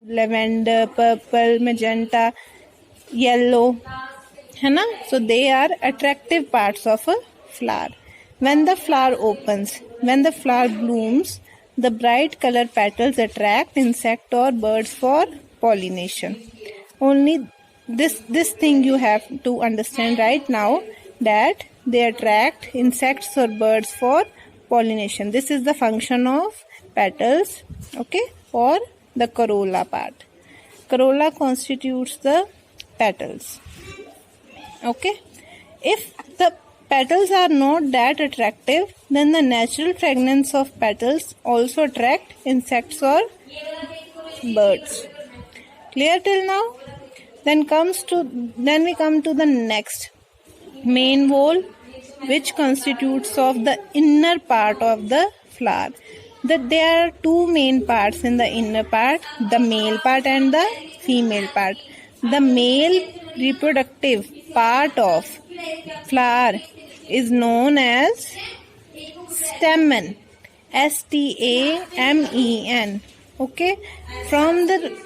lavender, purple, magenta, yellow, है ना? So they are attractive parts of a flower. When the flower opens, when the flower blooms, the bright color petals attract insect or birds for pollination. Only this thing you have to understand right now, that they attract insects or birds for pollination. This is the function of petals, okay, or the corolla part. Corolla constitutes the petals. Okay, if the petals are not that attractive, then the natural fragrance of petals also attract insects or birds. Clear till now? Then we come to the next, main whole, which constitutes of the inner part of the flower. That there are two main parts in the inner part, the male part and the female part. The male reproductive part of flower is known as stamen, stamen. Okay, from the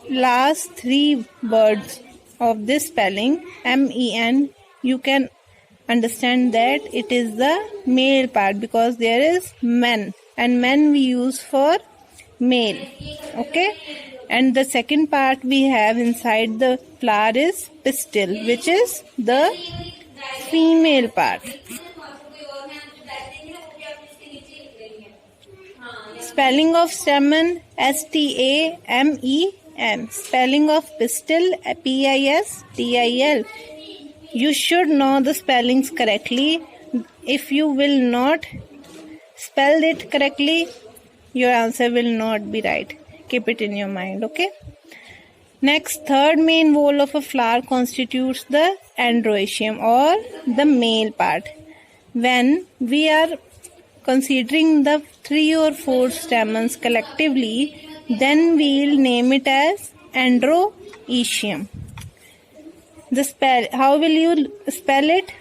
last three words of this spelling, men, you can understand that it is the male part, because there is men, and men we use for male. Okay, and the second part we have inside the flower is pistil, which is the female part. Spelling of stamen, stamen. Spelling of pistil, pistil. You should know the spellings correctly. If you will not spell it correctly, your answer will not be right. Keep it in your mind, okay? Next, third main whole of a flower constitutes the androecium, or the male part. When we are considering the 3 or 4 stamens collectively, then we'll name it as androecium. How will you spell it?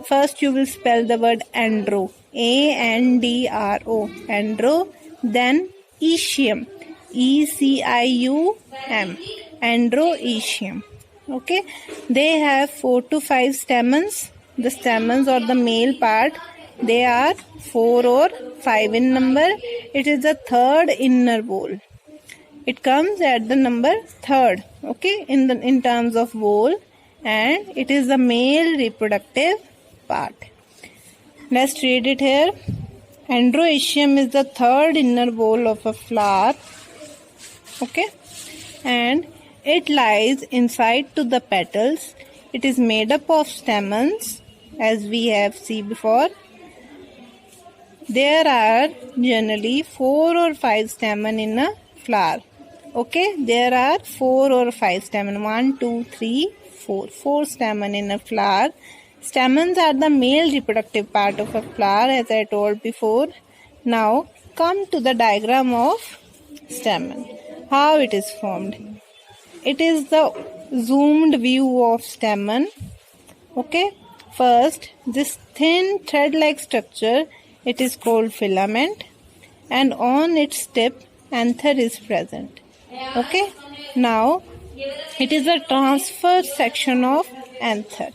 First you will spell the word andro, A-N-D-R-O, andro, then ecium, E-C-I-U-M, androecium. Okay, they have 4 to 5 stamens. The stamens, or the male part, they are 4 or 5 in number. It is the third inner whole. It comes at the number 3rd, okay, in terms of whole, and it is the male reproductive part. Let's read it here. Androecium is the third inner whole of a flower, okay, and it lies inside to the petals. It is made up of stamens, as we have seen before. There are generally 4 or 5 stamens in a flower. Okay, there are 4 or 5 stamens. 1, 2, 3, 4. 4 stamens in a flower. Stamens are the male reproductive part of a flower, as I told before. Now, come to the diagram of stamen. How it is formed? It is the zoomed view of stamen. Okay, first, this thin thread-like structure, it is called filament, and on its tip, anther is present. Okay, now it is a transverse section of anther.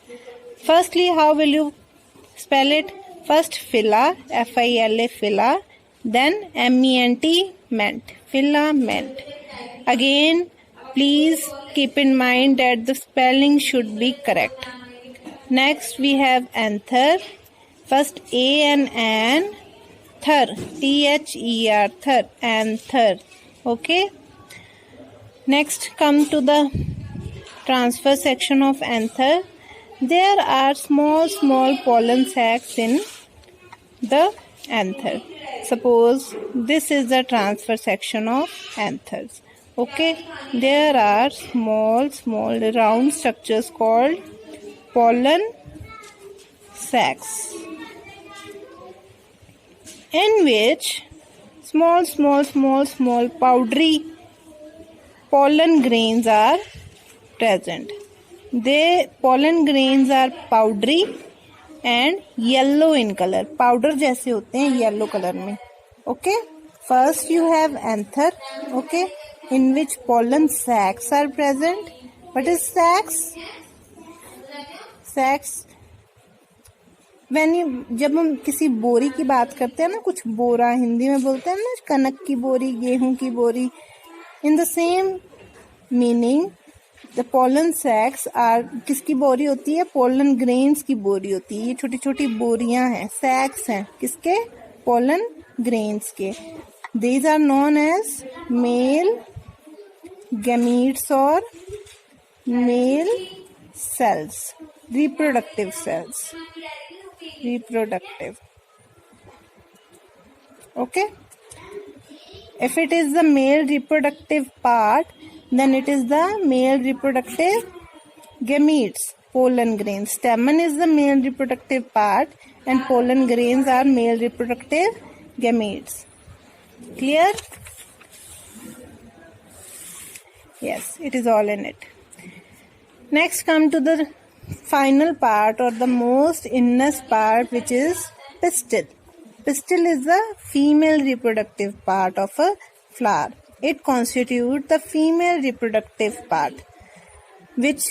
Firstly, how will you spell it? First, phyla, F-I-L-A, phyla, then M-E-N-T, ment, filament. Again, please keep in mind that the spelling should be correct. Next, we have anther. First, A-N-N, thir, T-H-E-R, thir, anther. Okay. Next, come to the transverse section of anther. There are small pollen sacs in the anther. Suppose this is the transverse section of anthers. Okay, there are small round structures called pollen sacs, in which small powdery pollen grains are present. The pollen grains are powdery and yellow in color. Powder जैसे होते हैं yellow color में. Okay. First you have anther. Okay. in which pollen sacs are present. What is sacs? Sacs. जब हम किसी बोरी की बात करते हैं ना, कुछ बोरा हिंदी में बोलते हैं ना, कनक की बोरी, गेहूं की बोरी. In the same meaning the pollen sacs are, किसकी बोरी होती है? पोलन ग्रेन्स की बोरी होती है. ये छोटी छोटी बोरियां हैं, सैक्स हैं किसके? पोलन ग्रेन्स के. These are known as male gametes और male cells, reproductive cells, reproductive. Okay, if it is the male reproductive part, then it is the male reproductive gametes, pollen grains. Stamen is the male reproductive part and pollen grains are male reproductive gametes. Clear? Yes, it is all in it. Next, come to the final part or the most innermost part, which is pistil. Pistil is the female reproductive part of a flower. It constitutes the female reproductive part, it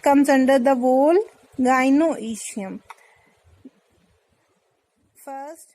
comes under the whole gynoecium. First,